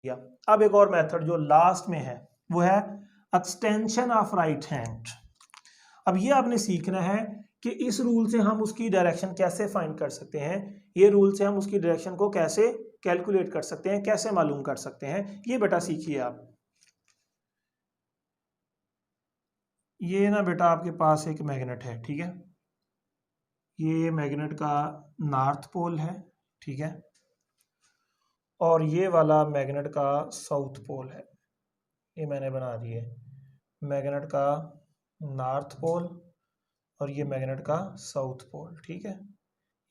दिया। अब एक और मेथड जो लास्ट में है वो है एक्सटेंशन ऑफ राइट हैंड। अब ये आपने सीखना है कि इस रूल से हम उसकी डायरेक्शन कैसे फाइंड कर सकते हैं, ये रूल से हम उसकी डायरेक्शन को कैसे कैलकुलेट कर सकते हैं, कैसे मालूम कर सकते हैं, ये बेटा सीखिए आप। ये ना बेटा आपके पास एक मैग्नेट है, ठीक है, ये मैग्नेट का नॉर्थ पोल है, ठीक है, और ये वाला मैग्नेट का साउथ पोल है। ये मैंने बना दिए मैग्नेट का नॉर्थ पोल और ये मैग्नेट का साउथ पोल, ठीक है।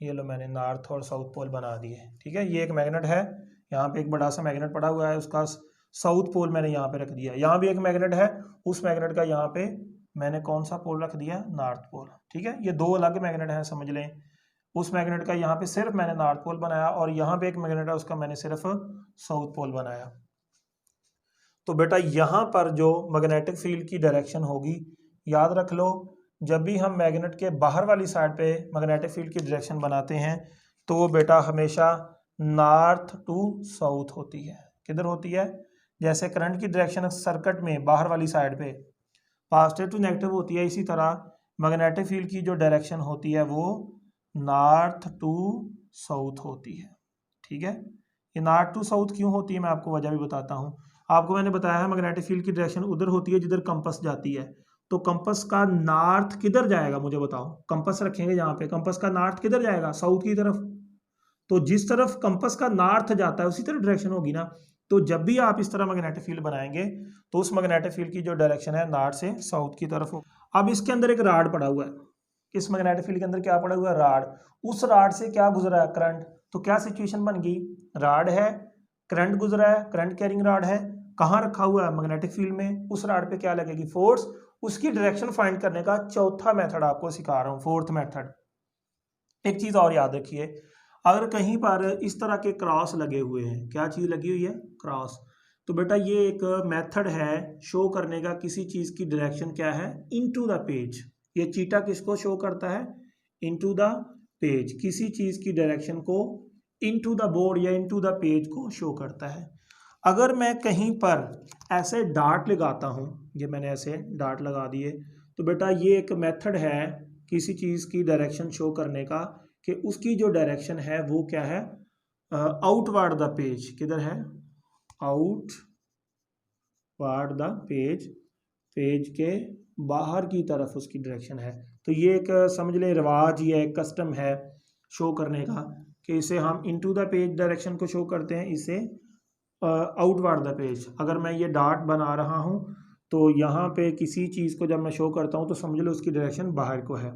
ये लो मैंने नॉर्थ और साउथ पोल बना दिए, ठीक है। ये एक मैग्नेट है, यहाँ पे एक बड़ा सा मैग्नेट पड़ा हुआ है, उसका साउथ पोल मैंने यहाँ पे रख दिया। यहाँ भी एक मैग्नेट है, उस मैग्नेट का यहाँ पे मैंने कौन सा पोल रख दिया, नॉर्थ पोल, ठीक है। ये दो अलग मैग्नेट हैं, समझ लें। उस मैग्नेट का यहाँ पे सिर्फ मैंने नॉर्थ पोल बनाया और यहाँ पे एक मैग्नेट है, उसका मैंने सिर्फ साउथ पोल बनाया। तो बेटा यहाँ पर जो मैग्नेटिक फील्ड की डायरेक्शन होगी, याद रख लो, जब भी हम मैग्नेट के बाहर वाली साइड पे मैग्नेटिक फील्ड की डायरेक्शन बनाते हैं तो वो बेटा हमेशा नॉर्थ टू साउथ होती है। किधर होती है? जैसे करंट की डायरेक्शन सर्किट में बाहर वाली साइड पे पॉजिटिव टू नेगेटिव होती है, इसी तरह मैग्नेटिक फील्ड की जो डायरेक्शन होती है वो नॉर्थ टू साउथ होती है, ठीक है। ये नॉर्थ टू साउथ क्यों होती है मैं आपको वजह भी बताता हूँ। आपको मैंने बताया है मैग्नेटिक फील्ड की डायरेक्शन उधर होती है जिधर कंपास जाती है, तो कंपास का नॉर्थ किधर जाएगा मुझे बताओ। कंपास रखेंगे यहाँ पे, कंपास का नॉर्थ किधर जाएगा? साउथ की तरफ। तो जिस तरफ कंपास का नॉर्थ जाता है उसी तरफ डायरेक्शन होगी ना। तो जब भी आप इस तरह मैग्नेटिक फील्ड बनाएंगे तो उस मैग्नेटिक फील्ड की जो डायरेक्शन है नॉर्थ से साउथ की तरफ हो। अब इसके अंदर एक राड पड़ा हुआ है, इस मैग्नेटिक फील्ड के अंदर क्या पड़ा हुआ है? राड। उस राड से क्या गुजरा है? करंट। तो क्या सिचुएशन बन गई? राड है, करंट गुजरा है, करंट कैरिंग राड है, कहाँ रखा हुआ है? मैग्नेटिक फील्ड में। उस राड पे क्या लगेगी? फोर्स। उसकी डायरेक्शन फाइंड करने का चौथा मेथड आपको सिखा रहा हूँ, फोर्थ मेथड। एक चीज और याद रखिए, अगर कहीं पर इस तरह के क्रॉस लगे हुए हैं, क्या चीज लगी हुई है? क्रॉस। तो बेटा ये एक मेथड है शो करने का किसी चीज की डायरेक्शन क्या है, इनटू द पेज। ये चीटा किसको शो करता है? Into the page. किसी चीज की डायरेक्शन को इनटू द बोर्ड या इनटू द पेज को शो करता है। अगर मैं कहीं पर ऐसे डार्ट लगाता हूं, ये मैंने ऐसे डार्ट लगा दिए, तो बेटा ये एक मेथड है किसी चीज की डायरेक्शन शो करने का कि उसकी जो डायरेक्शन है वो क्या है? Outward the page. किधर है? आउटवर्ड द पेज, पेज के बाहर की तरफ उसकी डायरेक्शन है। तो ये एक समझ ले रिवाज या एक कस्टम है शो करने का कि इसे हम इनटू द पेज डायरेक्शन को शो करते हैं, इसे आउटवर्ड द पेज। अगर मैं ये डॉट बना रहा हूँ तो यहाँ पे किसी चीज़ को जब मैं शो करता हूँ तो समझ लो उसकी डायरेक्शन बाहर को है।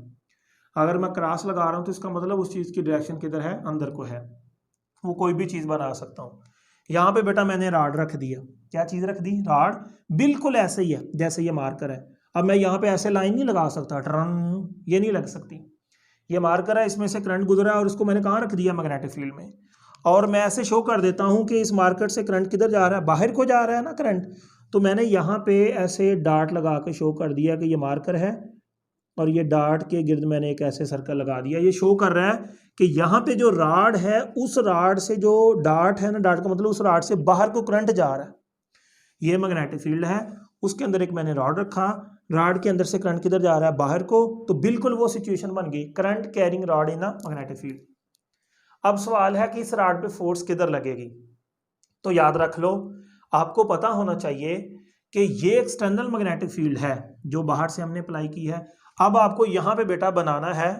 अगर मैं क्रॉस लगा रहा हूँ तो इसका मतलब उस चीज़ की डायरेक्शन किधर है? अंदर को है। वो कोई भी चीज़ बना सकता हूँ। यहाँ पे बेटा मैंने राड रख दिया। क्या चीज़ रख दी? राड। बिल्कुल ऐसे ही है जैसे ये मार्कर है। अब मैं यहाँ पे ऐसे लाइन नहीं लगा सकता, टर्न, ये नहीं लग सकती। ये मार्कर है, इसमें से करंट गुजरा है और इसको मैंने कहाँ रख दिया? मैग्नेटिक फील्ड में। और मैं ऐसे शो कर देता हूँ कि इस मार्कर से करंट किधर जा रहा है? बाहर को जा रहा है ना करंट। तो मैंने यहाँ पे ऐसे डार्ट लगा के शो कर दिया कि ये मार्कर है और ये डार्ट के गिर्द मैंने एक ऐसे सर्कल लगा दिया। ये शो कर रहा है कि यहाँ पे जो राड है उस राड से जो डार्ट है ना, डार्ट का मतलब उस राड से बाहर को करंट जा रहा है। ये मैग्नेटिक फील्ड है, उसके अंदर एक मैंने रॉड रखा, रॉड के अंदर से करंट किधर जा रहा है? बाहर को। तो बिल्कुल वो सिचुएशन बन गई, current carrying rod in magnetic field. अब सवाल है कि इस रॉड पे फोर्स किधर लगेगी। तो याद रख लो, आपको पता होना चाहिए कि ये एक्सटर्नल मैग्नेटिक फील्ड है जो बाहर से हमने अप्लाई की है। अब आपको यहां पे बेटा बनाना है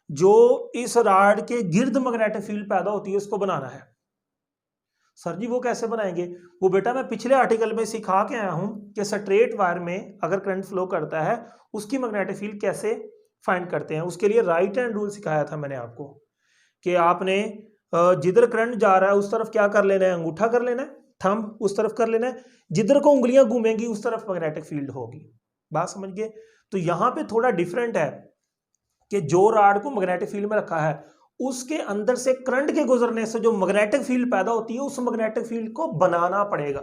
जो इस रॉड के गिर्द मैग्नेटिक फील्ड पैदा होती है उसको बनाना है। सर जी वो कैसे बनाएंगे? वो बेटा मैं पिछले आर्टिकल में सिखा के आया हूं कि स्ट्रेट वायर में अगर करंट फ्लो करता है उसकी मैग्नेटिक फील्ड कैसे फाइंड करते हैं। उसके लिए राइट हैंड रूल सिखाया था मैंने आपको कि आपने जिधर करंट जा रहा है उस तरफ क्या कर लेना है? अंगूठा कर लेना है, थंब उस तरफ कर लेना है, जिधर को उंगलियां घूमेंगी उस तरफ मैग्नेटिक फील्ड होगी। बात समझ गए? तो यहां पे थोड़ा डिफरेंट है कि जो रॉड को मैग्नेटिक फील्ड में रखा है उसके अंदर से करंट के गुजरने से जो मैग्नेटिक फील्ड पैदा होती है उस मैग्नेटिक फील्ड को बनाना पड़ेगा।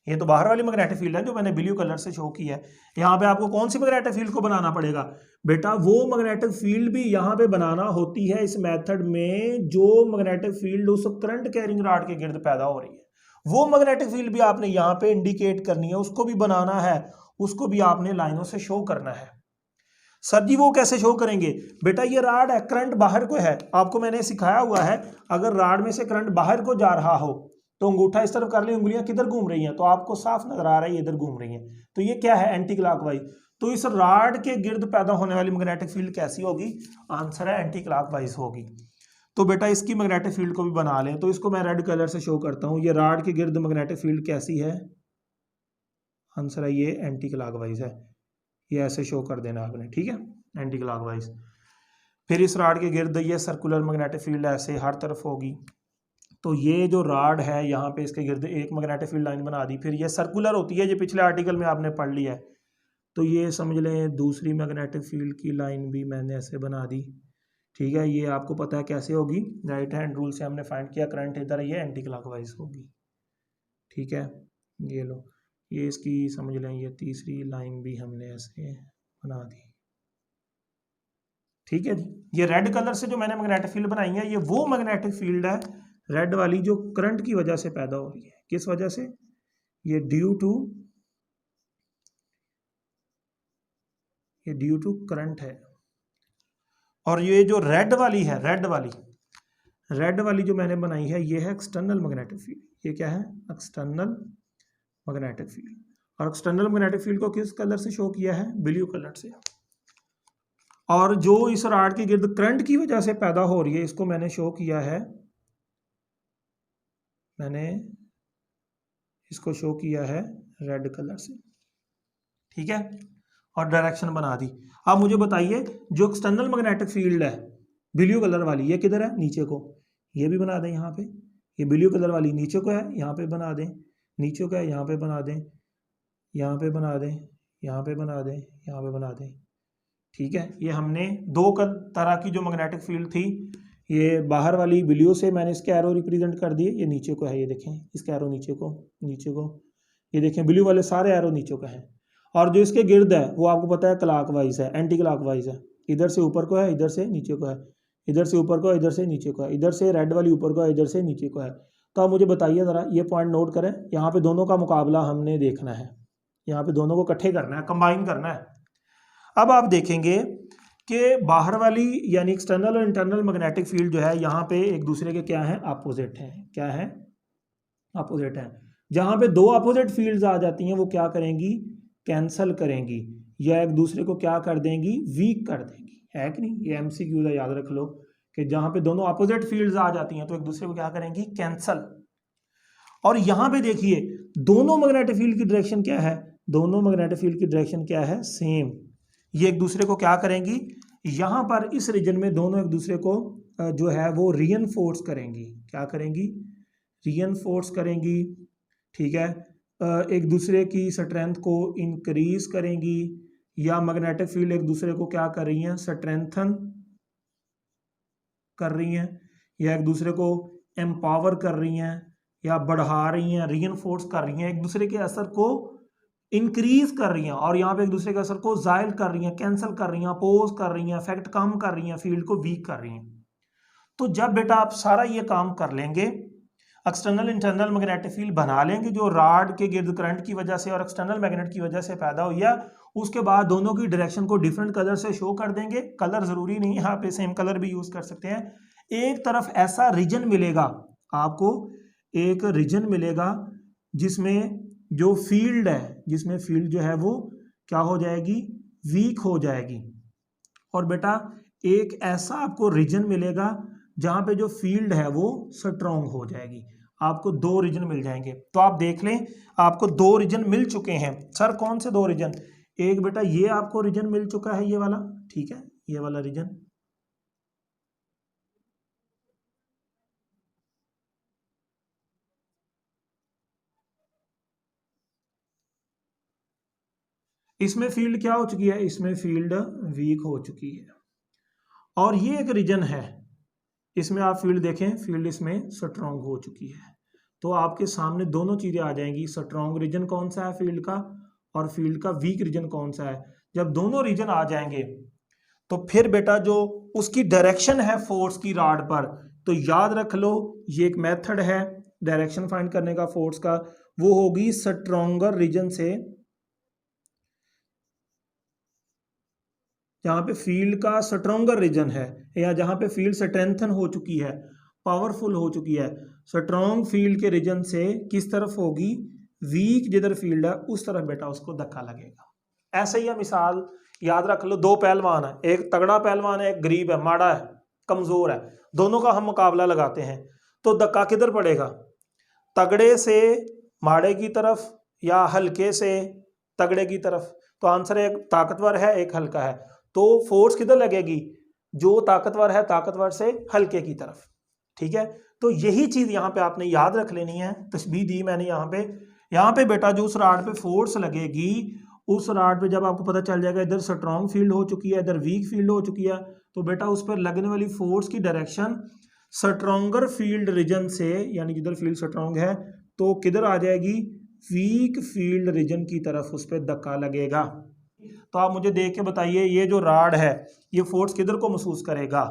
ये तो बाहर वाली मैग्नेटिक फील्ड है जो मैंने ब्लू कलर से शो की है। यहाँ पे आपको कौन सी मैग्नेटिक फील्ड को बनाना पड़ेगा? बेटा वो मैग्नेटिक फील्ड भी यहाँ पे बनाना होती है इस मेथड में जो मैग्नेटिक फील्ड उस करंट कैरिंग रॉड के गिर्द पैदा हो रही है। वो मैग्नेटिक फील्ड भी आपने यहाँ पे इंडिकेट करनी है, उसको भी बनाना है, उसको भी आपने लाइनों से शो करना है। सर जी वो कैसे शो करेंगे? बेटा ये राड है, करंट बाहर को है, आपको मैंने सिखाया हुआ है अगर राड में से करंट बाहर को जा रहा हो तो अंगूठा इस तरफ कर ले, उंगलियां किधर घूम रही हैं, तो आपको साफ नजर आ रहा है ये इधर घूम रही हैं, तो ये क्या है? Anti clockwise. तो इस राड के गिर्द पैदा होने वाली मैग्नेटिक फील्ड कैसी होगी? आंसर है एंटी क्लॉकवाइज होगी। तो बेटा इसकी मैग्नेटिक फील्ड को भी बना लें, तो इसको मैं रेड कलर से शो करता हूं। ये राड के गिर्द मैग्नेटिक फील्ड कैसी है? आंसर है ये एंटी क्लॉकवाइज है। ये ऐसे शो कर देना आपने, ठीक है, एंटी क्लॉकवाइज। फिर इस राड के गिर्द ये सर्कुलर मैग्नेटिक फील्ड ऐसे हर तरफ होगी। तो ये जो राड है यहाँ पे इसके गिर्द एक मैग्नेटिक फील्ड लाइन बना दी, फिर ये सर्कुलर होती है, ये पिछले आर्टिकल में आपने पढ़ लिया है। तो ये समझ लें दूसरी मैग्नेटिक फील्ड की लाइन भी मैंने ऐसे बना दी, ठीक है। ये आपको पता है कैसे होगी, राइट हैंड रूल से हमने फाइंड किया, करंट इधर, ये एंटी क्लॉकवाइज होगी, ठीक है। ये लो, ये इसकी समझ लें ये तीसरी लाइन भी हमने ऐसे बना दी, ठीक है जी। ये रेड कलर से जो मैंने मैग्नेटिक फील्ड बनाई है, ये वो मैग्नेटिक फील्ड है रेड वाली जो करंट की वजह से पैदा हो रही है। किस वजह से? ये ड्यू टू करंट है। और ये जो रेड वाली है, रेड वाली जो मैंने बनाई है, ये है एक्सटर्नल मैग्नेटिक फील्ड। ये क्या है? External magnetic field. और एक्सटर्नल मैग्नेटिक फील्ड को किस कलर से शो किया है? ब्लू कलर से। और जो इस रॉड के गिर्द करंट की वजह से पैदा हो रही है, इसको मैंने शो किया है, मैंने इसको शो किया है रेड कलर से, ठीक है। और डायरेक्शन बना दी। अब मुझे बताइए जो एक्सटर्नल मैग्नेटिक फील्ड है ब्लू कलर वाली, ये किधर है? नीचे को। ये भी बना दें यहाँ पे, ये ब्लू कलर वाली नीचे को है, यहाँ पे बना दें, नीचे को है, यहाँ पे बना दें, यहाँ पे बना दें, यहाँ पे बना दें, यहाँ पे बना दें, ठीक है। ये हमने दो तरह की जो मैग्नेटिक फील्ड थी, ये बाहर वाली ब्लू से मैंने इसके एरो रिप्रेजेंट कर दिए, ये नीचे को है, ये देखें इसके एरो नीचे को, ये देखें ब्लू वाले सारे एरो नीचे को हैं। और जो इसके गिर्द है वो आपको पता है क्लॉकवाइज है, एंटी क्लॉकवाइज है। इधर से ऊपर को है, इधर से नीचे को है, इधर से ऊपर को, इधर से नीचे को है, इधर से रेड वाली ऊपर को है, इधर से नीचे को है। तो आप मुझे बताइए ज़रा, ये पॉइंट नोट करें, यहाँ पे दोनों का मुकाबला हमने देखना है, यहाँ पे दोनों को इकट्ठे करना है, कंबाइन करना है। अब आप देखेंगे कि बाहर वाली यानी एक्सटर्नल और इंटरनल मैग्नेटिक फील्ड जो है यहाँ पे एक दूसरे के क्या है? अपोजिट हैं। क्या है? अपोजिट हैं। जहाँ पे दो अपोजिट फील्ड्स आ जाती हैं वो क्या करेंगी? कैंसल करेंगी, या एक दूसरे को क्या कर देंगी? वीक कर देंगी, है कि नहीं? ये एमसीक्यू है, याद रख लो कि जहाँ पे दोनों अपोजिट फील्ड्स आ जाती हैं तो एक दूसरे को क्या करेंगी? कैंसल। और यहाँ पे देखिए दोनों मैग्नेटिक फील्ड की डायरेक्शन क्या है? दोनों मैग्नेटिक फील्ड की डायरेक्शन क्या है? सेम। ये एक दूसरे को क्या करेंगी? यहाँ पर इस रीजन में दोनों एक दूसरे को जो है वो रीइंफोर्स करेंगी। क्या करेंगी? रीइंफोर्स करेंगी, ठीक है। एक दूसरे की स्ट्रेंथ को इंक्रीज करेंगी, या मैग्नेटिक फील्ड एक दूसरे को क्या कर रही हैं? स्ट्रेंथन कर रही हैं, या एक दूसरे को एम्पावर कर रही हैं, या बढ़ा रही हैं, रीइंफोर्स कर रही हैं, एक दूसरे के असर को इंक्रीज कर रही हैं, और यहाँ पे एक दूसरे के असर को जायल कर रही हैं, कैंसिल कर रही हैं, अपोज कर रही हैं, इफेक्ट कम कर रही हैं, फील्ड को वीक कर रही हैं। तो जब बेटा आप सारा ये काम कर लेंगे, एक्सटर्नल इंटरनल मैग्नेटिक फील्ड बना लेंगे जो रॉड के गिर्द करंट की वजह से और एक्सटर्नल मैग्नेट की वजह से पैदा हुई है, उसके बाद दोनों की डायरेक्शन को डिफरेंट कलर से शो कर देंगे। कलर जरूरी नहीं है, आप सेम कलर भी यूज कर सकते हैं। एक तरफ ऐसा रीजन मिलेगा आपको, एक रीजन मिलेगा जिसमें जो फील्ड है, जिसमें फील्ड जो है वो क्या हो जाएगी? वीक हो जाएगी। और बेटा एक ऐसा आपको रीजन मिलेगा जहां पे जो फील्ड है वो स्ट्रॉन्ग हो जाएगी। आपको दो रीजन मिल जाएंगे। तो आप देख लें, आपको दो रीजन मिल चुके हैं। सर कौन से दो रीजन? एक बेटा ये आपको रीजन मिल चुका है, ये वाला, ठीक है, ये वाला रीजन। इसमें फील्ड क्या हो चुकी है? इसमें फील्ड वीक हो चुकी है। और ये एक रीजन है, इसमें आप फील्ड देखें, फील्ड इसमें स्ट्रॉन्ग हो चुकी है। तो आपके सामने दोनों चीजें आ जाएंगी, स्ट्रॉन्ग रीजन कौन सा है फील्ड का, और फील्ड का वीक रीजन कौन सा है। जब दोनों रीजन आ जाएंगे तो फिर बेटा जो उसकी डायरेक्शन है फोर्स की रॉड पर, तो याद रख लो ये एक मेथड है, डायरेक्शन फाइंड करने का फोर्स का, वो होगी स्ट्रॉन्गर रीजन से, जहां पे फील्ड का स्ट्रॉन्गर रीजन है या जहां पे फील्ड स्ट्रेंथन हो चुकी है, पावरफुल हो चुकी है, स्ट्रॉन्ग फील्ड के रीजन से किस तरफ होगी, वीक जिधर फील्ड है उस तरफ बेटा उसको धक्का लगेगा। ऐसे ही हम मिसाल याद रख लो, दो पहलवान है, एक तगड़ा पहलवान है, एक गरीब है, माड़ा है, कमजोर है, दोनों का हम मुकाबला लगाते हैं, तो धक्का किधर पड़ेगा, तगड़े से माड़े की तरफ या हल्के से तगड़े की तरफ। तो आंसर है, एक ताकतवर है एक हल्का है, तो फोर्स किधर लगेगी, जो ताकतवर है ताकतवर से हल्के की तरफ। ठीक है, तो यही चीज यहाँ पे आपने याद रख लेनी है। तशबीह दी मैंने यहाँ पे बेटा जो उस राड पे फोर्स लगेगी, उस राड पे जब आपको पता चल जाएगा इधर स्ट्रॉन्ग फील्ड हो चुकी है, इधर वीक फील्ड हो चुकी है, तो बेटा उस पर लगने वाली फोर्स की डायरेक्शन स्ट्रॉन्गर फील्ड रीजन से, यानी जिधर फील्ड स्ट्रॉन्ग है तो किधर आ जाएगी, वीक फील्ड रीजन की तरफ उस पर धक्का लगेगा। तो आप मुझे देख के बताइए, ये जो राड है ये फोर्स किधर को महसूस करेगा,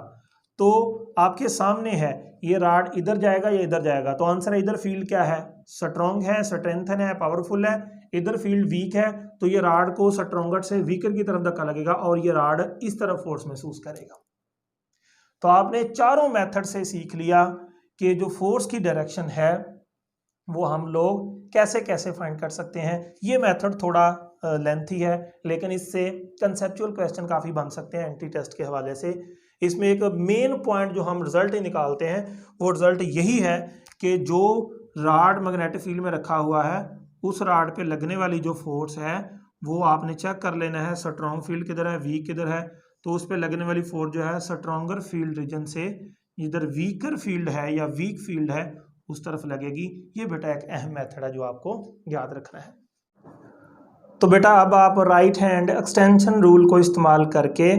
तो आपके सामने है, ये राड इधर जाएगा या इधर जाएगा, तो आंसर है इधर फील्ड क्या है, स्ट्रॉन्ग है, स्ट्रेंथन है, पावरफुल है, इधर फील्ड वीक है, तो ये राड को स्ट्रॉन्गर से वीकर की तरफ धक्का लगेगा और ये राड इस तरफ फोर्स महसूस करेगा। तो आपने चारों मेथड से सीख लिया कि जो फोर्स की डायरेक्शन है वो हम लोग कैसे कैसे फाइंड कर सकते हैं। ये मेथड थोड़ा लेंथी है, लेकिन इससे कंसेप्चुअल क्वेश्चन काफ़ी बन सकते हैं एंटी टेस्ट के हवाले से। इसमें एक मेन पॉइंट जो हम रिजल्ट निकालते हैं वो रिजल्ट यही है कि जो राड मैग्नेटिक फील्ड में रखा हुआ है, उस राड पे लगने वाली जो फोर्स है वो आपने चेक कर लेना है, स्ट्रॉन्ग फील्ड किधर है, वीक किधर है, तो उस पे लगने वाली फोर्स जो है स्ट्रॉन्गर फील्ड रीजन से इधर वीकर फील्ड है या वीक फील्ड है उस तरफ लगेगी। ये बेटा एक अहम मेथड है जो आपको याद रखना है। तो बेटा अब आप राइट हैंड एक्सटेंशन रूल को इस्तेमाल करके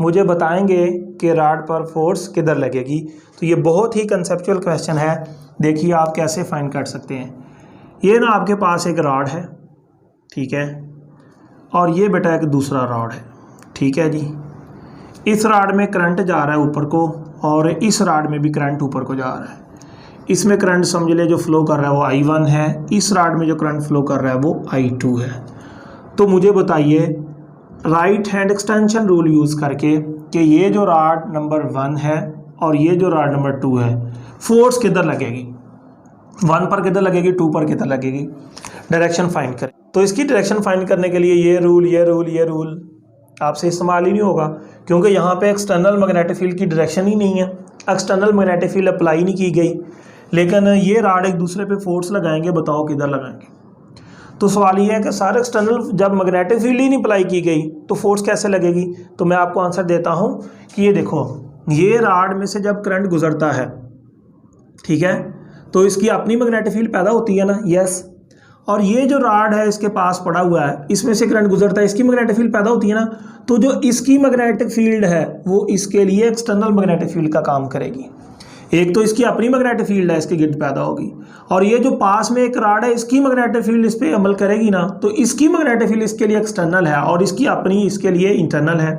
मुझे बताएंगे कि राड पर फोर्स किधर लगेगी। तो ये बहुत ही कंसेप्चुअल क्वेश्चन है, देखिए आप कैसे फाइंड कर सकते हैं। ये ना आपके पास एक राड है, ठीक है, और ये बेटा एक दूसरा राड है, ठीक है जी। इस राड में करंट जा रहा है ऊपर को और इस राड में भी करंट ऊपर को जा रहा है। इसमें करंट समझ ले जो फ्लो कर रहा है वो I1 है, इस राड में जो करंट फ्लो कर रहा है वो I2 है। तो मुझे बताइए right hand extension rule use करके कि ये जो राड नंबर 1 है और ये जो राड नंबर 2 है, फोर्स किधर लगेगी, 1 पर किधर लगेगी, 2 पर किधर लगेगी, डायरेक्शन फाइंड करें। तो इसकी डायरेक्शन फाइंड करने के लिए ये रूल आपसे इस्तेमाल ही नहीं होगा, क्योंकि यहाँ पे एक्सटर्नल मैग्नेटिक फील्ड की डायरेक्शन ही नहीं है, एक्सटर्नल मैग्नेटिक फील्ड अप्लाई नहीं की गई। लेकिन ये राड एक दूसरे पे फोर्स लगाएंगे, बताओ किधर लगाएंगे। तो सवाल ये है कि सारे एक्सटर्नल जब मैग्नेटिक फील्ड ही नहीं अप्लाई की गई तो फोर्स कैसे लगेगी। तो मैं आपको आंसर देता हूँ कि ये देखो, ये राड में से जब करंट गुजरता है, ठीक है, तो इसकी अपनी मैग्नेटिक फील्ड पैदा होती है ना, यस। और ये जो राड है इसके पास पड़ा हुआ है, इसमें से करंट गुजरता है, इसकी मैग्नेटिक फील्ड पैदा होती है ना। तो जो इसकी मैग्नेटिक फील्ड है वो इसके लिए एक्सटर्नल मैग्नेटिक फील्ड का काम करेगी। एक तो इसकी अपनी मैग्नेटिक फील्ड है, इसके गिर्द पैदा होगी, और ये जो पास में एक राड है इसकी मैग्नेटिक फील्ड इस पर अमल करेगी ना, तो इसकी मैग्नेटिक फील्ड इसके लिए एक्सटर्नल है और इसकी अपनी इसके लिए इंटरनल है।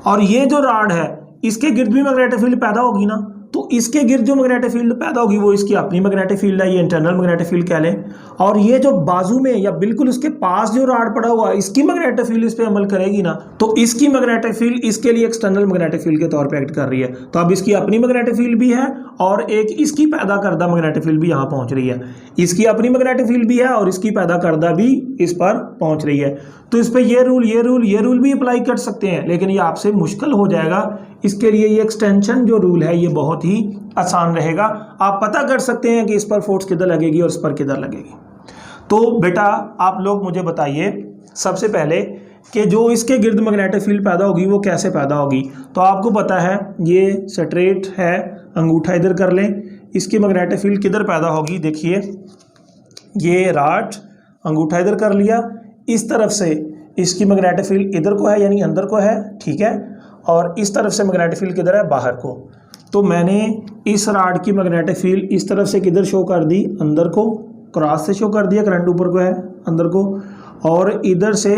और ये जो राड है इसके गिर्द भी मैग्नेटिक फील्ड पैदा होगी ना, तो इसके गिर्द जो मैग्नेटिक फील्ड पैदा होगी वो इसकी अपनी मैग्नेटिक फील्ड है, ये इंटरनल मैग्नेटिक फील्ड कह लें। और ये जो बाजू में या बिल्कुल उसके पास जो राड पड़ा हुआ है इसकी मैग्नेटिक फील्ड इस पे अमल करेगी ना, तो इसकी मैग्नेटिक फील्ड इसके लिए एक्सटर्नल मैग्नेटिक फील्ड के तौर पे एक्ट कर रही है। तो अब इसकी अपनी मैग्नेटिक फील्ड भी है और एक इसकी पैदा करदा मैग्नेटिक फील्ड भी यहाँ पहुँच रही है। इसकी अपनी मैग्नेटिक फील्ड भी है और इसकी पैदा करदा भी इस पर पहुँच रही है। तो इस पर ये रूल भी अप्लाई कर सकते हैं, लेकिन ये आपसे मुश्किल हो जाएगा। इसके लिए ये एक्सटेंशन जो रूल है ये बहुत ही आसान रहेगा। आप पता कर सकते हैं कि इस पर फोर्स किधर लगेगी और इस पर किधर लगेगी। तो बेटा आप लोग मुझे बताइए सबसे पहले कि जो इसके गिर्द मैग्नेटिक फील्ड पैदा होगी वो कैसे पैदा होगी। तो आपको पता है ये स्ट्रेट है, अंगूठा इधर कर लें, इसकी मैग्नेटिक फील्ड किधर पैदा होगी। देखिए ये राड, अंगूठा इधर कर लिया, इस तरफ से इसकी मैग्नेटिक फील्ड इधर को है यानी अंदर को है, ठीक है, और इस तरफ से मैग्नेटिक फील्ड किधर है, बाहर को। तो मैंने इस राड की मैग्नेटिक फील्ड इस तरफ से किधर शो कर दी, अंदर को, क्रॉस से शो कर दिया, करंट ऊपर को है अंदर को। और इधर से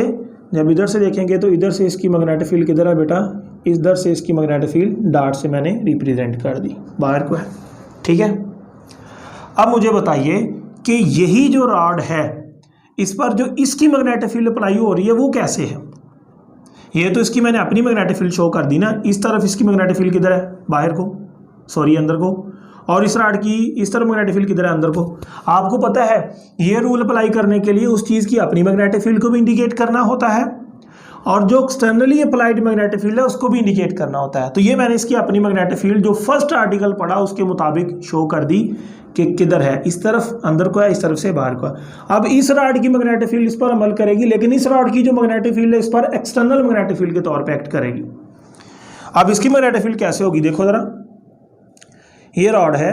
जब इधर से देखेंगे तो इधर से इसकी मैग्नेटिक फील्ड किधर है बेटा, इधर से इसकी मैग्नेटिक फील्ड डॉट से मैंने रिप्रेजेंट कर दी, बाहर को है, ठीक है। अब मुझे बताइए कि यही जो रॉड है इस पर जो इसकी मैग्नेटिक फील्ड अप्लाई हो रही है वो कैसे है। ये तो इसकी मैंने अपनी मैग्नेटिक फील्ड शो कर दी ना, इस तरफ इसकी मैग्नेटिक फील्ड किधर है, बाहर को, सॉरी अंदर को, और इस रॉड की इस तरफ मैग्नेटिक फील्ड किधर है, अंदर को। आपको पता है ये रूल अप्लाई करने के लिए उस चीज़ की अपनी मैग्नेटिक फील्ड को भी इंडिकेट करना होता है और जो एक्सटर्नली अप्लाइड मैग्नेटिक फील्ड है उसको भी इंडिकेट करना होता है। तो ये मैंने इसकी अपनी मैग्नेटिक फील्ड जो फर्स्ट आर्टिकल पढ़ा उसके मुताबिक शो कर दी कि किधर है, इस तरफ अंदर को है, इस तरफ से बाहर को है। अब इस रॉड की मैग्नेटिक फील्ड इस पर अमल करेगी, लेकिन इस रॉड की जो मैग्नेटिक फील्ड है इस पर एक्सटर्नल मैग्नेटिक फील्ड के तौर पर एक्ट करेगी। अब इसकी मैग्नेटिक फील्ड कैसे होगी, देखो जरा, ये रॉड है,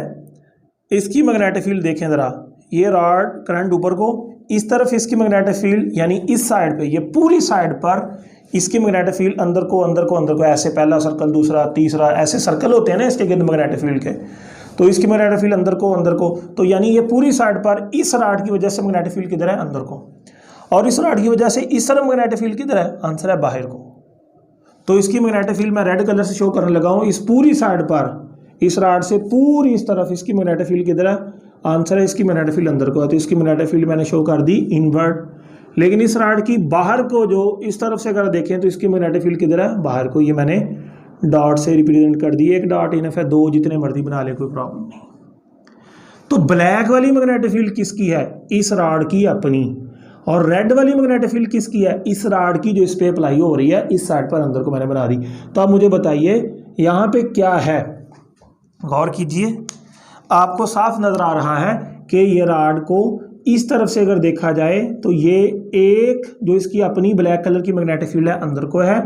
इसकी मैग्नेटिक फील्ड देखें जरा, ये रॉड करंट ऊपर को, इस तरफ इसकी मैग्नेटिक फील्ड यानी इस साइड पे, ये पूरी साइड पर इसकी मैग्नेटिक फील्ड अंदर को अंदर को अंदर को, ऐसे पहला सर्कल, दूसरा, तीसरा, ऐसे सर्कल होते हैं ना इसके गिर्द मैग्नेटिक फील्ड के, तो इसकी मैग्नेटिक फील्ड अंदर को अंदर को, तो यानी ये पूरी साइड पर इस रॉड की वजह से मैग्नेटिक फील्ड किधर है, अंदर को, और इस रॉड की वजह से इस तरफ मैग्नेटिक फील्ड किधर है, आंसर है बाहर को। तो इसकी मैग्नेटिक फील्ड मैं रेड कलर से शो करने लगा हूँ, इस पूरी साइड पर इस रॉड से पूरी इस तरफ इसकी मैग्नेटिक फील्ड किधर है, आंसर है इसकी मैग्नेटिक फील्ड अंदर को है। तो इसकी मैग्नेटिक फील्ड मैंने शो कर दी इनवर्ट। लेकिन इस रॉड की बाहर को जो इस तरफ से अगर देखें तो इसकी मैग्नेटिक फील्ड किधर है, बाहर को। ये मैंने डॉट से रिप्रेजेंट कर दी, एक डॉट इनफ है, दो जितने मर्जी बना ले, कोई प्रॉब्लम नहीं। तो ब्लैक वाली मैग्नेटिक फील्ड किसकी है, इस रॉड की अपनी, और रेड वाली मैग्नेटिक फील्ड किसकी है, इस रॉड की जो इस पे अप्लाई हो रही है इस साइड पर अंदर को मैंने बना दी। तो अब मुझे बताइए यहाँ पे क्या है, गौर कीजिए, आपको साफ नजर आ रहा है कि ये रॉड को इस तरफ से अगर देखा जाए तो ये एक जो इसकी अपनी ब्लैक कलर की मैग्नेटिक फील्ड है अंदर को है,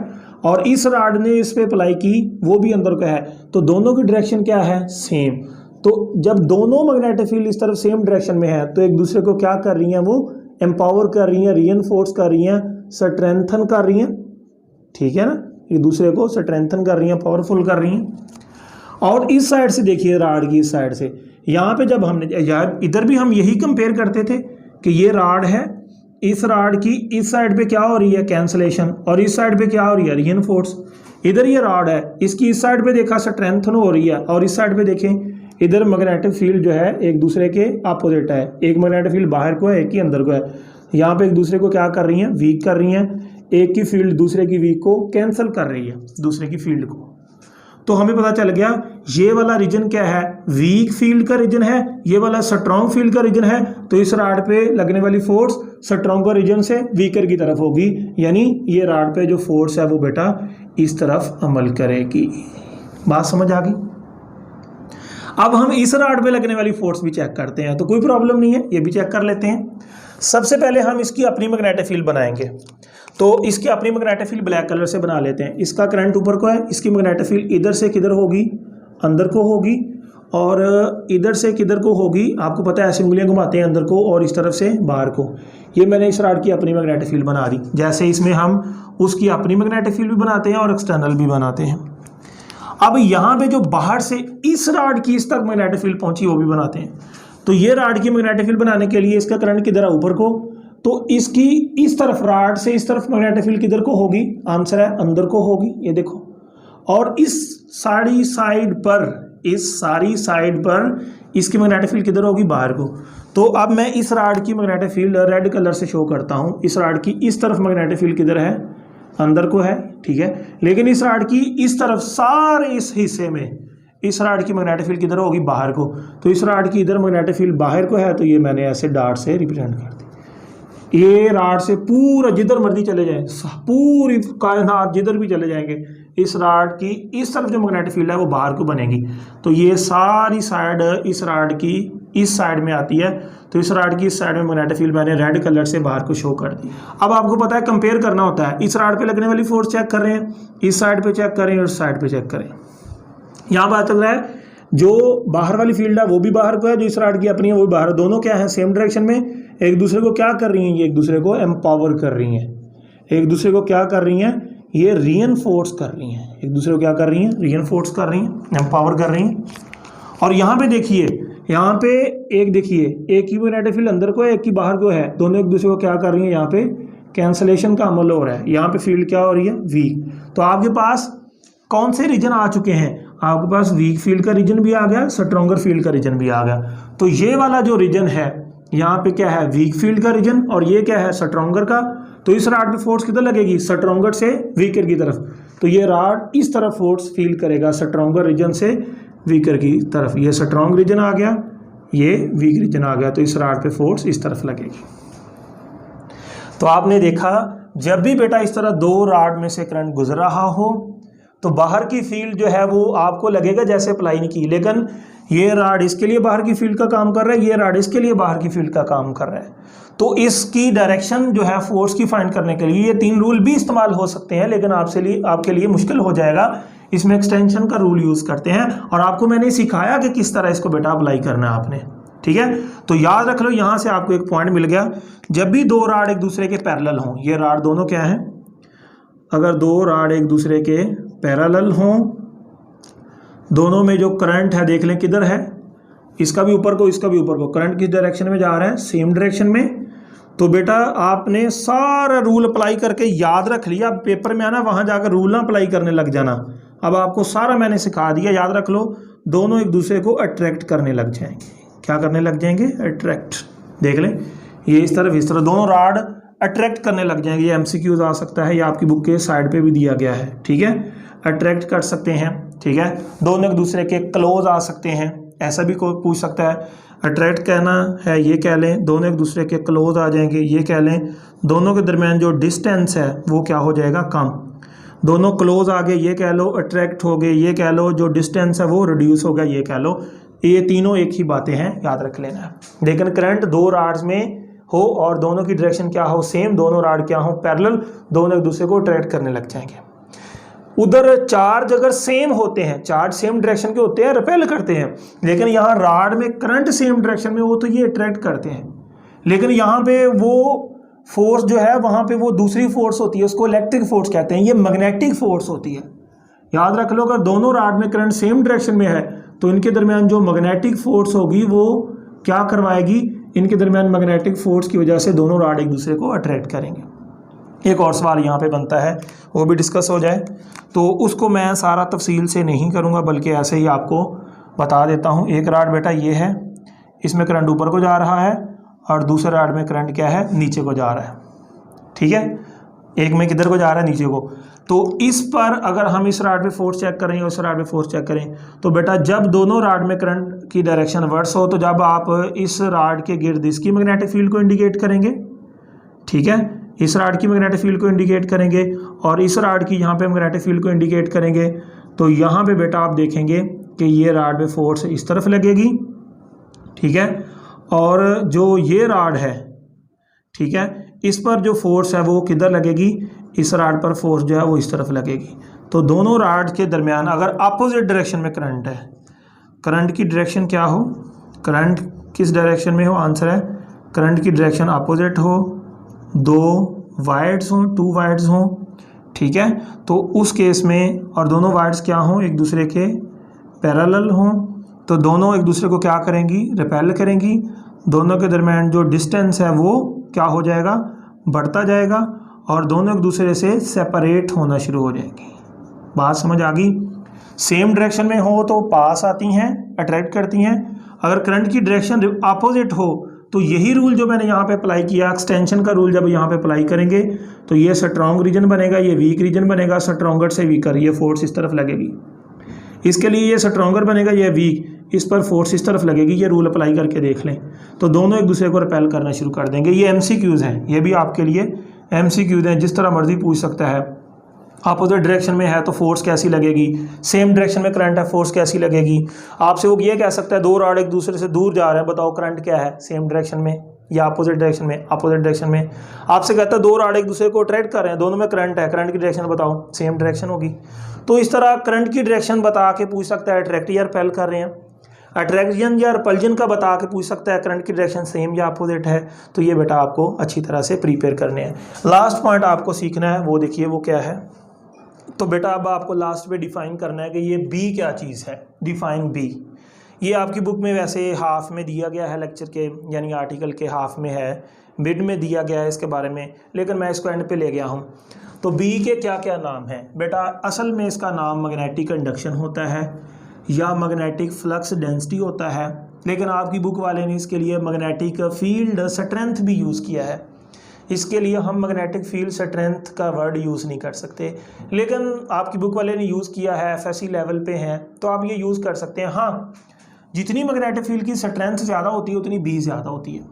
और इस रॉड ने इस पे अप्लाई की वो भी अंदर को है। तो दोनों की डायरेक्शन क्या है, सेम। तो जब दोनों मैग्नेटिक फील्ड इस तरफ सेम डायरेक्शन में है तो एक दूसरे को क्या कर रही हैं, वो एम्पावर कर रही हैं, रीइंफोर्स कर रही हैं, स्ट्रेंथन कर रही हैं, ठीक है ना, एक दूसरे को स्ट्रेंथन कर रही हैं, पावरफुल कर रही हैं। और इस साइड से देखिए रॉड की इस साइड से, यहाँ पे जब हमने यार इधर भी हम यही कंपेयर करते थे कि ये रॉड है, इस रॉड की इस साइड पे क्या हो रही है, कैंसलेशन, और इस साइड पे क्या हो रही है, रीइंफोर्स। इधर ये रॉड है, इसकी इस साइड पे देखा स्ट्रेंथन हो रही है, और इस साइड पे देखें इधर मैग्नेटिक फील्ड जो है एक दूसरे के अपोजिट है, एक मैग्नेटिक फील्ड बाहर को है, एक ही अंदर को है। यहाँ पे एक दूसरे को क्या कर रही हैं, वीक कर रही हैं, एक की फील्ड दूसरे की वीक को कैंसिल कर रही है, दूसरे की फील्ड को। तो हमें पता चल गया ये वाला रीजन क्या है, वीक फील्ड का रीजन है, ये वाला स्ट्रॉन्ग फील्ड का रीजन है। तो इस रॉड पे लगने वाली फोर्स स्ट्रॉन्गर रीजन से वीकर की तरफ होगी, यानी ये रॉड पे जो फोर्स है वो बेटा इस तरफ अमल करेगी। बात समझ आ गई। अब हम इस रॉड पे लगने वाली फोर्स भी चेक करते हैं, तो कोई प्रॉब्लम नहीं है, ये भी चेक कर लेते हैं। सबसे पहले हम इसकी अपनी मैग्नेटिक फील्ड बनाएंगे, तो इसकी अपनी मैग्नेटिक फील्ड ब्लैक कलर से बना लेते हैं। इसका करंट ऊपर को है, इसकी मैग्नेटिक फील्ड इधर से किधर होगी, अंदर को होगी, और इधर से किधर को होगी, आपको पता है ऐसे उंगलियां घुमाते हैं अंदर को, और इस तरफ से बाहर को। ये मैंने इस रॉड की अपनी मैग्नेटिक फील्ड बना दी। जैसे इसमें हम उसकी अपनी मैग्नेटिक फील्ड भी बनाते हैं और एक्सटर्नल भी बनाते हैं। अब यहाँ पे जो बाहर से इस रॉड की इस तक मैग्नेटिक फील्ड पहुंची वो भी बनाते हैं। तो ये रॉड की मैग्नेटिक फील्ड बनाने के लिए इसका करंट किधर है, ऊपर को, तो इसकी इस तरफ रॉड से इस तरफ मैग्नेटिक फील्ड किधर को होगी, आंसर है अंदर को होगी, ये देखो। और इस सारी साइड पर इसकी मैग्नेटिक फील्ड किधर होगी, बाहर को। तो अब मैं इस रॉड की मैग्नेटिक फील्ड रेड कलर से शो करता हूँ। इस रॉड की इस तरफ मैग्नेटिक फील्ड किधर है, अंदर को है, ठीक है। लेकिन इस रॉड की इस तरफ सारे इस हिस्से में इस रॉड की मैग्नेटिक फील्ड किधर होगी, बाहर को। तो इस रॉड की इधर मैग्नेटिक फील्ड बाहर को है, तो ये मैंने ऐसे डॉट से रिप्रेजेंट कर दी। ये रॉड से पूरा जिधर मर्जी चले जाए, पूरी कायनात जिधर भी चले जाएंगे, इस रॉड की इस तरफ जो मैग्नेटिक फील्ड है वो बाहर को बनेगी। तो ये सारी साइड इस रॉड की इस साइड में आती है, तो इस रॉड की इस साइड में मैग्नेटिक फील्ड मैंने रेड कलर से बाहर को शो कर दी। अब आपको पता है कंपेयर करना होता है, इस रॉड पे लगने वाली फोर्स चेक कर रहे हैं, इस साइड पे चेक करें और इस साइड पे चेक करें। यहाँ बात चल रहा है जो बाहर वाली फील्ड है वो भी बाहर को है, जो इस रॉड की अपनी है वो भी बाहर, दोनों क्या है, सेम डायरेक्शन में एक दूसरे को क्या कर रही हैं, ये एक दूसरे को एम्पावर कर रही हैं, एक दूसरे को क्या कर रही हैं, ये रीइंफोर्स कर रही हैं, एक दूसरे को क्या कर रही हैं, रीइंफोर्स कर रही हैं, एम्पावर कर रही हैं। और यहाँ पे देखिए, यहाँ पे एक देखिए, एक की मैग्नेटिक फील्ड अंदर को है, एक की बाहर को है, दोनों एक दूसरे को क्या कर रही हैं, यहाँ पे कैंसलेशन का अमल हो रहा है, यहाँ पे फील्ड क्या हो रही है, वीक। तो आपके पास कौन से रीजन आ चुके हैं, आपके पास वीक फील्ड का रीजन भी आ गया, स्ट्रॉन्गर फील्ड का रीजन भी आ गया। तो ये वाला जो रीजन है यहाँ पे क्या है, वीक फील्ड का रीजन, और ये क्या है, स्ट्रॉन्गर का। तो इस रॉड पे फोर्स किधर लगेगी, स्ट्रॉन्गर से वीकर की तरफ। तो ये रॉड इस तरफ फोर्स फील करेगा, स्ट्रॉन्गर रीजन से वीकर की तरफ। ये स्ट्रॉन्ग रीजन आ गया, ये वीक रीजन आ गया, तो इस रॉड पे फोर्स इस तरफ लगेगी। तो आपने देखा जब भी बेटा इस तरह दो रॉड में से करंट गुजर रहा हो तो बाहर की फील्ड जो है वो आपको लगेगा जैसे अप्लाई नहीं की, लेकिन ये रॉड इसके लिए बाहर की फील्ड का काम कर रहा है, ये रॉड इसके लिए बाहर की फील्ड का काम कर रहा है। तो इसकी डायरेक्शन जो है फोर्स की फाइंड करने के लिए ये तीन रूल भी इस्तेमाल हो सकते हैं, लेकिन आपके लिए मुश्किल हो जाएगा। इसमें एक्सटेंशन का रूल यूज़ करते हैं, और आपको मैंने सिखाया कि किस तरह इसको बेटा अप्लाई करना है आपने, ठीक है। तो याद रख लो, यहाँ से आपको एक पॉइंट मिल गया, जब भी दो रॉड एक दूसरे के पैरेलल हों, ये रॉड दोनों क्या हैं, अगर दो रॉड एक दूसरे के पैरेलल हों, दोनों में जो करंट है देख लें किधर है, इसका भी ऊपर को इसका भी ऊपर को, करंट किस डायरेक्शन में जा रहा है, सेम डायरेक्शन में। तो बेटा आपने सारा रूल अप्लाई करके याद रख लिया, पेपर में आना वहाँ जाकर रूल ना अप्लाई करने लग जाना। अब आपको सारा मैंने सिखा दिया, याद रख लो, दोनों एक दूसरे को अट्रैक्ट करने लग जाएंगे। क्या करने लग जाएंगे, अट्रैक्ट। देख लें, ये इस तरह दोनों रॉड अट्रैक्ट करने लग जाएंगे। ये एमसीक्यूज आ सकता है, या आपकी बुक के साइड पे भी दिया गया है, ठीक है। अट्रैक्ट कर सकते हैं, ठीक है। दोनों एक दूसरे के क्लोज आ सकते हैं, ऐसा भी कोई पूछ सकता है। अट्रैक्ट कहना है, ये कह लें, दोनों एक दूसरे के क्लोज आ जाएंगे, ये कह लें। दोनों के दरमियान जो डिस्टेंस है वो क्या हो जाएगा, कम। दोनों क्लोज आ गए, ये कह लो। अट्रैक्ट हो गए, ये कह लो। जो डिस्टेंस है वो रिड्यूस हो गया, ये कह लो। ये तीनों एक ही बातें हैं, याद रख लेना। लेकिन करंट दो रॉड्स में हो और दोनों की डायरेक्शन क्या हो, सेम, दोनों रॉड क्या हो, पैरेलल, दोनों एक दूसरे को अट्रैक्ट करने लग जाएंगे। उधर चार्ज अगर सेम होते हैं, चार्ज सेम डायरेक्शन के होते हैं, रिपेल करते हैं, लेकिन यहाँ रॉड में करंट सेम डायरेक्शन में हो तो ये अट्रैक्ट करते हैं। लेकिन यहाँ पे वो फोर्स जो है वहाँ पे वो दूसरी फोर्स होती है, उसको इलेक्ट्रिक फोर्स कहते हैं, ये मैग्नेटिक फोर्स होती है। याद रख लो, अगर दोनों रॉड में करंट सेम डायरेक्शन में है तो इनके दरमियान जो मैग्नेटिक फोर्स होगी वो क्या करवाएगी, इनके दरमियान मैग्नेटिक फोर्स की वजह से दोनों रॉड एक दूसरे को अट्रैक्ट करेंगे। एक और सवाल यहाँ पे बनता है, वो भी डिस्कस हो जाए, तो उसको मैं सारा तफसील से नहीं करूँगा, बल्कि ऐसे ही आपको बता देता हूँ। एक रॉड बेटा ये है, इसमें करंट ऊपर को जा रहा है, और दूसरे रॉड में करंट क्या है, नीचे को जा रहा है, ठीक है। एक में किधर को जा रहा है, नीचे को। तो इस पर अगर हम इस रॉड पे फोर्स चेक करें और इस रॉड पे फोर्स चेक करें, तो बेटा जब दोनों रॉड में करंट की डायरेक्शन वर्स हो, तो जब आप इस रॉड के गिर्द इसकी मैग्नेटिक फील्ड को इंडिकेट करेंगे, ठीक है, इस रॉड की मैग्नेटिक फील्ड को इंडिकेट करेंगे, और इस रॉड की यहाँ पे मैग्नेटिक फील्ड को इंडिकेट करेंगे, तो यहाँ पे बेटा आप देखेंगे कि ये रॉड पे फोर्स इस तरफ लगेगी, ठीक है। और जो ये रॉड है, ठीक है, इस पर जो फोर्स है वो किधर लगेगी, इस रॉड पर फोर्स जो है वो इस तरफ लगेगी। तो दोनों रॉड के दरमियान अगर अपोजिट डायरेक्शन में करंट है, करंट की डायरेक्शन क्या हो, करंट किस डायरेक्शन में हो, आंसर है करंट की डायरेक्शन अपोजिट हो, दो वायर्स हों, टू वायर्स हों, ठीक है। तो उस केस में, और दोनों वायर्स क्या हों, एक दूसरे के पैरेलल हों, तो दोनों एक दूसरे को क्या करेंगी, रिपेल करेंगी। दोनों के दरमियान जो डिस्टेंस है वो क्या हो जाएगा, बढ़ता जाएगा, और दोनों एक दूसरे से सेपरेट होना शुरू हो जाएंगी। बात समझ आ गई। सेम डायरेक्शन में हो तो पास आती हैं, अट्रैक्ट करती हैं। अगर करंट की डायरेक्शन अपोजिट हो तो यही रूल जो मैंने यहाँ पे अप्लाई किया, एक्सटेंशन का रूल, जब यहाँ पे अप्लाई करेंगे तो ये स्ट्रॉन्ग रीजन बनेगा, ये वीक रीजन बनेगा। स्ट्रॉन्गर से वीकर, ये फोर्स इस तरफ लगेगी। इसके लिए ये स्ट्रॉन्गर बनेगा, ये वीक, इस पर फोर्स इस तरफ लगेगी। ये रूल अप्लाई करके देख लें तो दोनों एक दूसरे को रिपेल करना शुरू कर देंगे। ये एमसीक्यूज हैं, ये भी आपके लिए एमसीक्यूज हैं, जिस तरह मर्जी पूछ सकता है। अपोजिट डायरेक्शन में है तो फोर्स कैसी लगेगी, सेम डायरेक्शन में करंट है फोर्स कैसी लगेगी। आपसे वो ये कह सकता है दो रॉड एक दूसरे से दूर जा रहे हैं, बताओ करंट क्या है, सेम डायरेक्शन में या अपोजिट डायरेक्शन में। अपोजिट डायरेक्शन में आपसे कहता है दो रॉड एक दूसरे को अट्रैक्ट कर रहे हैं, दोनों में करंट है, करंट की डायरेक्शन बताओ, सेम डायरेक्शन होगी। तो इस तरह करंट की डायरेक्शन बता के पूछ सकता है अट्रैक्ट या रिपेल कर रहे हैं, अट्रैक्शन या रिपल्जन का बता के पूछ सकता है करंट की डायरेक्शन सेम या अपोजिट है। तो ये बेटा आपको अच्छी तरह से प्रिपेयर करने हैं। लास्ट पॉइंट आपको सीखना है, वो देखिए वो क्या है। तो बेटा अब आपको लास्ट पे डिफाइन करना है कि ये बी क्या चीज़ है। डिफाइन बी, ये आपकी बुक में वैसे हाफ में दिया गया है, लेक्चर के यानी आर्टिकल के हाफ में है, मिड में दिया गया है इसके बारे में, लेकिन मैं इसको एंड पे ले गया हूँ। तो बी के क्या क्या नाम हैं बेटा, असल में इसका नाम मैग्नेटिक इंडक्शन होता है, या मैग्नेटिक फ्लक्स डेंसिटी होता है, लेकिन आपकी बुक वाले ने इसके लिए मैग्नेटिक फील्ड स्ट्रेंथ भी यूज़ किया है। इसके लिए हम मैग्नेटिक फील्ड स्ट्रेंथ का वर्ड यूज़ नहीं कर सकते, लेकिन आपकी बुक वाले ने यूज़ किया है, एफएससी लेवल पे हैं, तो आप ये यूज़ कर सकते हैं। हाँ, जितनी मैग्नेटिक फील्ड की स्ट्रेंथ ज़्यादा होती है उतनी बी ज़्यादा होती है।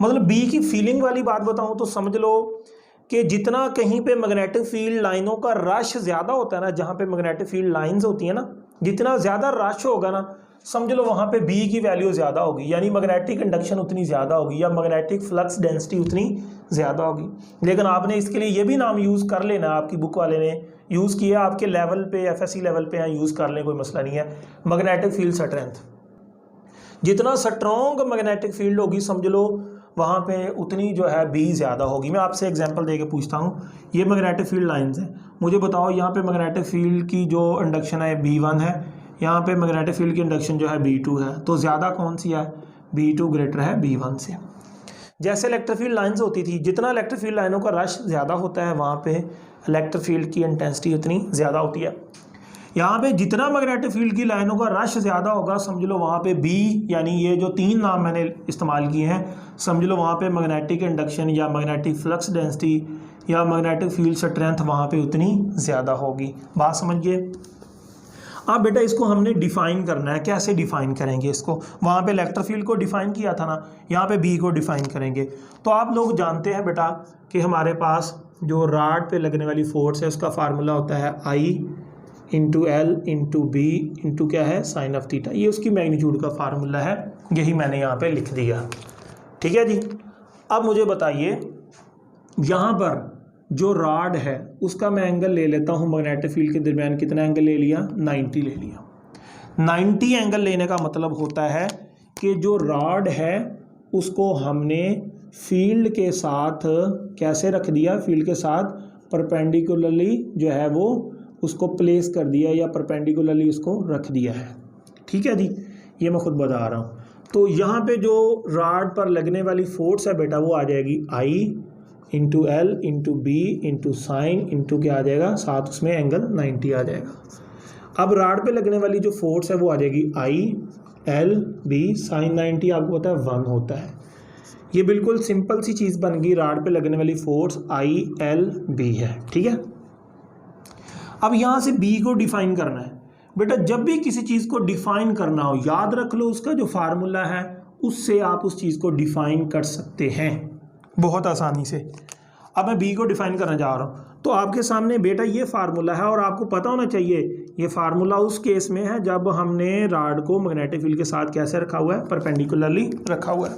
मतलब बी की फीलिंग वाली बात बताऊँ तो समझ लो कि जितना कहीं पे मैग्नेटिक फील्ड लाइनों का रश ज़्यादा होता है ना, जहाँ पे मैग्नेटिक फील्ड लाइंस होती है ना, जितना ज़्यादा रश होगा ना, समझ लो वहाँ पे बी की वैल्यू ज़्यादा होगी, यानी मैग्नेटिक इंडक्शन उतनी ज़्यादा होगी या मैग्नेटिक फ्लक्स डेंसिटी उतनी ज़्यादा होगी। लेकिन आपने इसके लिए ये भी नाम यूज़ कर लेना, आपकी बुक वाले ने यूज़ किया, आपके लेवल पे एफएससी लेवल पे यहाँ यूज़ कर लें, कोई मसला नहीं है। मैग्नेटिक फील्ड स्ट्रेंथ, जितना स्ट्रॉन्ग मैग्नेटिक फील्ड होगी समझ लो वहाँ पे उतनी जो है बी ज़्यादा होगी। मैं आपसे एग्जांपल देके पूछता हूँ, ये मैग्नेटिक फील्ड लाइंस हैं, मुझे बताओ यहाँ पे मैग्नेटिक फील्ड की जो इंडक्शन है B1 है, यहाँ पे मैग्नेटिक फील्ड की इंडक्शन जो है B2 है, तो ज़्यादा कौन सी है? B2 ग्रेटर है B1 से। जैसे इलेक्ट्रिक फील्ड लाइंस होती थी, जितना इलेक्ट्रिक फील्ड लाइनों का रश ज़्यादा होता है वहाँ पे इलेक्ट्रिक फील्ड की इंटेंसिटी उतनी ज़्यादा होती है। यहाँ पे जितना मैग्नेटिक फील्ड की लाइनों का रश ज़्यादा होगा समझ लो वहाँ पे बी, यानी ये जो तीन नाम मैंने इस्तेमाल किए हैं, समझ लो वहाँ पे मैग्नेटिक इंडक्शन या मैग्नेटिक फ्लक्स डेंसिटी या मैग्नेटिक फील्ड स्ट्रेंथ वहाँ पे उतनी ज़्यादा होगी। बात समझिए। अब बेटा इसको हमने डिफ़ाइन करना है, कैसे डिफ़ाइन करेंगे इसको? वहाँ पे इलेक्ट्रिक फील्ड को डिफ़ाइन किया था ना, यहाँ पे बी को डिफ़ाइन करेंगे। तो आप लोग जानते हैं बेटा कि हमारे पास जो रॉड पे लगने वाली फोर्स है उसका फार्मूला होता है I into L into B into क्या है, साइन ऑफ थीटा। ये उसकी मैग्नीट्यूड का फार्मूला है, यही मैंने यहाँ पे लिख दिया। ठीक है जी। अब मुझे बताइए यहाँ पर जो रॉड है उसका मैं एंगल ले लेता हूँ, मैग्नेटिक फील्ड के दरमियान कितना एंगल ले लिया? 90 ले लिया। 90 एंगल लेने का मतलब होता है कि जो रॉड है उसको हमने फील्ड के साथ कैसे रख दिया? फील्ड के साथ परपेंडिकुलरली जो है वो उसको प्लेस कर दिया या परपेंडिकुलरली उसको रख दिया है। ठीक है जी, ये मैं खुद बता रहा हूँ। तो यहाँ पे जो रॉड पर लगने वाली फोर्स है बेटा वो आ जाएगी I into L into B into sine into क्या आ जाएगा, साथ उसमें एंगल 90 आ जाएगा। अब रॉड पे लगने वाली जो फोर्स है वो आ जाएगी I एल बी साइन 90, आपको पता है 1 होता है। ये बिल्कुल सिंपल सी चीज़ बन गई, रॉड पे लगने वाली फोर्स I एल बी है। ठीक है। अब यहाँ से बी को डिफाइन करना है बेटा। जब भी किसी चीज़ को डिफाइन करना हो याद रख लो उसका जो फार्मूला है उससे आप उस चीज़ को डिफाइन कर सकते हैं बहुत आसानी से। अब मैं बी को डिफाइन करना जा रहा हूँ, तो आपके सामने बेटा ये फार्मूला है और आपको पता होना चाहिए ये फार्मूला उस केस में है जब हमने रॉड को मैग्नेटिक फील्ड के साथ कैसे रखा हुआ है, परपेंडिकुलरली रखा हुआ है।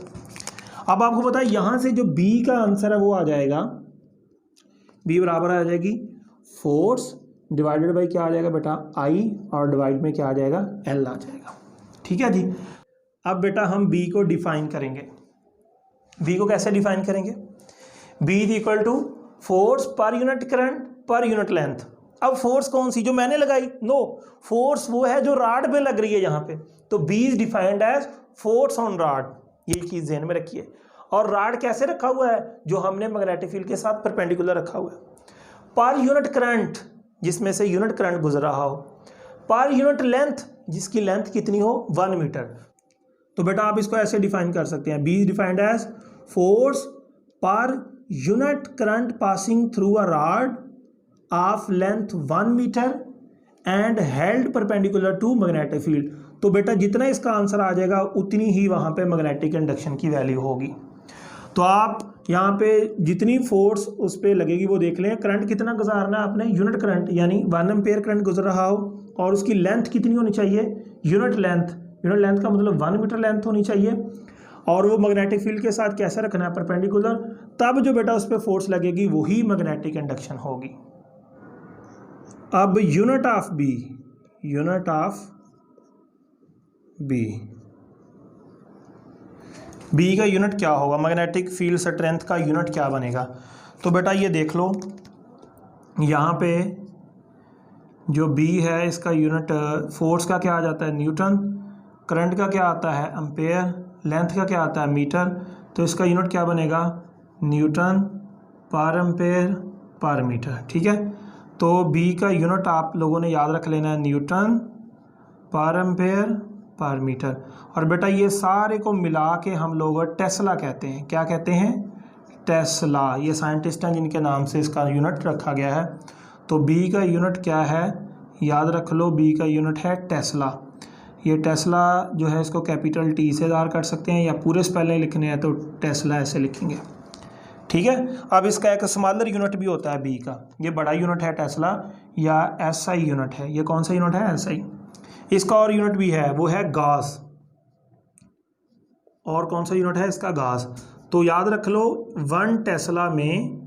अब आपको पता है यहाँ से जो बी का आंसर है वो आ जाएगा, बी बराबर आ जाएगी फोर्स डिवाइडेड बाई क्या आ जाएगा बेटा I, और डिवाइड में क्या आ जाएगा, L आ जाएगा। ठीक है जी। अब बेटा हम B को डिफाइन करेंगे। B को कैसे डिफाइन करेंगे? B is equal to force per unit current per unit length. अब फोर्स कौन सी जो मैंने लगाई? नो, फोर्स वो है जो रॉड पे लग रही है यहाँ पे। तो B is defined as force on rod, ये चीज़ ध्यान में रखिए। और रॉड कैसे रखा हुआ है? जो हमने मैग्नेटिक फील्ड के साथ परपेंडिकुलर रखा हुआ है। पर यूनिट करंट जिसमें से यूनिट करंट गुजर रहा हो, पर यूनिट लेंथ जिसकी लेंथ कितनी हो 1 मीटर। तो बेटा आप इसको ऐसे डिफाइन कर सकते हैं, B is defined as force per unit current passing through a rod of length 1 metre and held perpendicular to magnetic field. तो बेटा जितना इसका आंसर आ जाएगा उतनी ही वहाँ पे मैग्नेटिक इंडक्शन की वैल्यू होगी। तो आप यहाँ पे जितनी फोर्स उस पर लगेगी वो देख लें। करंट कितना गुजारना है आपने? यूनिट करंट, यानी 1 एम्पेयर करंट गुजर रहा हो और उसकी लेंथ कितनी होनी चाहिए? Unit length. यूनिट लेंथ का मतलब 1 मीटर लेंथ होनी चाहिए। और वो मैग्नेटिक फील्ड के साथ कैसे रखना है? परपेंडिकुलर। तब जो बेटा उस पर फोर्स लगेगी वही मैग्नेटिक इंडक्शन होगी। अब unit of B, unit of B, B का यूनिट क्या होगा? मैग्नेटिक फील्ड स्ट्रेंथ का यूनिट क्या बनेगा? तो बेटा ये देख लो, यहाँ पे जो बी है इसका यूनिट फोर्स का क्या आ जाता है? न्यूटन। करंट का क्या आता है? एम्पेयर। लेंथ का क्या आता है? मीटर। तो इसका यूनिट क्या बनेगा? Newton per ampere per metre. ठीक है। तो बी का यूनिट आप लोगों ने याद रख लेना है, Newton per ampere per metre. और बेटा ये सारे को मिला के हम लोग टेस्ला कहते हैं। क्या कहते हैं? टेस्ला। ये साइंटिस्ट हैं जिनके नाम से इसका यूनिट रखा गया है। तो बी का यूनिट क्या है? याद रख लो, बी का यूनिट है टेस्ला। ये टेस्ला जो है इसको कैपिटल टी से ज़ाहिर कर सकते हैं, या पूरे स्पेलिंग लिखने हैं तो टेस्ला ऐसे लिखेंगे, ठीक है। अब इसका एक स्मॉलर यूनिट भी होता है बी का। ये बड़ा यूनिट है टेस्ला या एसआई यूनिट है। ये कौन सा यूनिट है? एसआई। इसका और यूनिट भी है, वो है गास। और कौन सा यूनिट है इसका? गास। तो याद रख लो 1 टेस्ला में,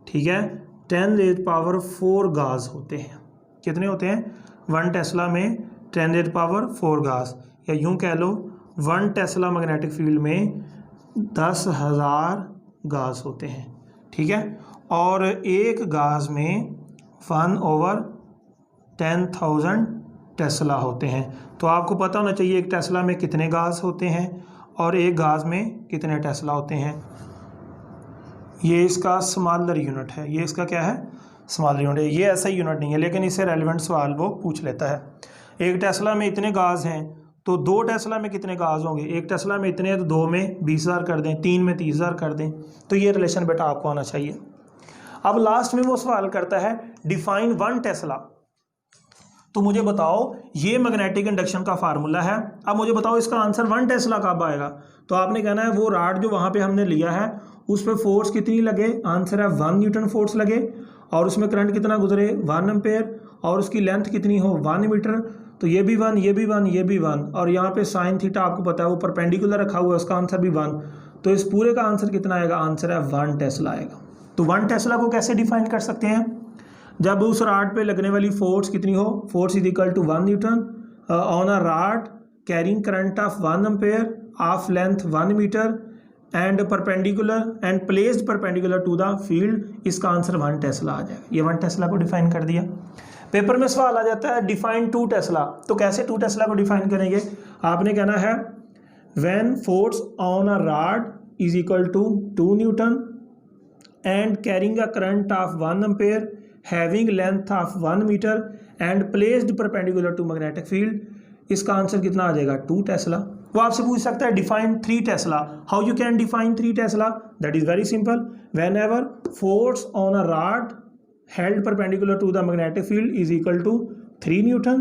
ठीक है, 10⁴ गास होते हैं। कितने होते हैं? 1 टेस्ला में 10⁴ गास, या यूं कह लो 1 टेस्ला मैग्नेटिक फील्ड में 10,000 गास होते हैं, ठीक है। और एक गास में 1/10,000 टेस्ला होते हैं। तो आपको पता होना चाहिए एक टेस्ला में कितने गास होते हैं और एक गास में कितने टेस्ला होते हैं। ये इसका स्मॉलर यूनिट है। ये इसका क्या है? स्मॉलर यूनिट है। ये ऐसा यूनिट नहीं है, लेकिन इससे रेलेवेंट सवाल वो पूछ लेता है। एक टेस्ला में इतने गास हैं, तो 2 टेस्ला में कितने गास होंगे? एक टेस्ला में इतने हैं तो 2 में 20,000 कर दें, 3 में 30,000 कर दें। तो ये रिलेशन बेटा आपको आना चाहिए। अब लास्ट में वो सवाल करता है डिफाइन 1 टेस्ला। तो मुझे बताओ, ये मैग्नेटिक इंडक्शन का फार्मूला है। अब मुझे बताओ इसका आंसर 1 टेस्ला कब आएगा? तो आपने कहना है वो राड जो वहाँ पे हमने लिया है उस पर फोर्स कितनी लगे? आंसर है 1 न्यूटन फोर्स लगे। और उसमें करंट कितना गुजरे? 1 एम्पेयर। और उसकी लेंथ कितनी हो? 1 मीटर। तो ये भी 1, ये भी 1, ये भी 1। और यहाँ पे साइन थीटा आपको पता है वो परपेंडिकुलर रखा हुआ है, उसका आंसर भी 1। तो इस पूरे का आंसर कितना आएगा? आंसर है 1 टेस्ला आएगा। तो 1 टेस्ला को कैसे डिफाइन कर सकते हैं? जब उस राड पे लगने वाली फोर्स कितनी हो? Force is equal to 1 newton on a rod carrying current of 1 ampere of length 1 metre and perpendicular and placed perpendicular to the field. इसका आंसर 1 टेस्ला आ जाएगा। ये 1 टेस्ला को डिफाइन कर दिया। पेपर में सवाल आ जाता है डिफाइन 2 टेस्ला। तो कैसे 2 टेस्ला को डिफाइन करेंगे? आपने कहना है when force on a rod is equal to 2 newton and carrying a current of 1 ampere having length of 1 metre and placed perpendicular to magnetic field. इसका आंसर कितना आ जाएगा? 2 टेस्ला। वो आपसे पूछ सकता है define 3 Tesla. How you can define 3 Tesla? That is very simple. When ever force on a rod held perpendicular to the magnetic field is equal to 3 Newton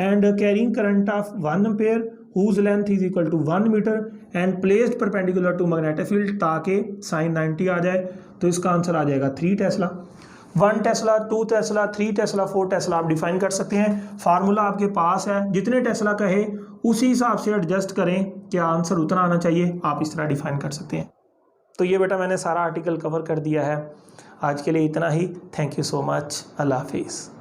and carrying current of 1 ampere whose length is equal to 1 meter and placed perpendicular to magnetic field ताकि sin 90 आ जाए। तो इसका answer आ जाएगा 3 Tesla. 1 Tesla, 2 Tesla, 3 Tesla, 4 Tesla आप define कर सकते हैं। Formula आपके पास है, जितने टेस्ला कहे उसी हिसाब से एडजस्ट करें, क्या आंसर उतना आना चाहिए, आप इस तरह डिफाइन कर सकते हैं। तो ये बेटा मैंने सारा आर्टिकल कवर कर दिया है। आज के लिए इतना ही। Thank you so much. Allah हाफिज़।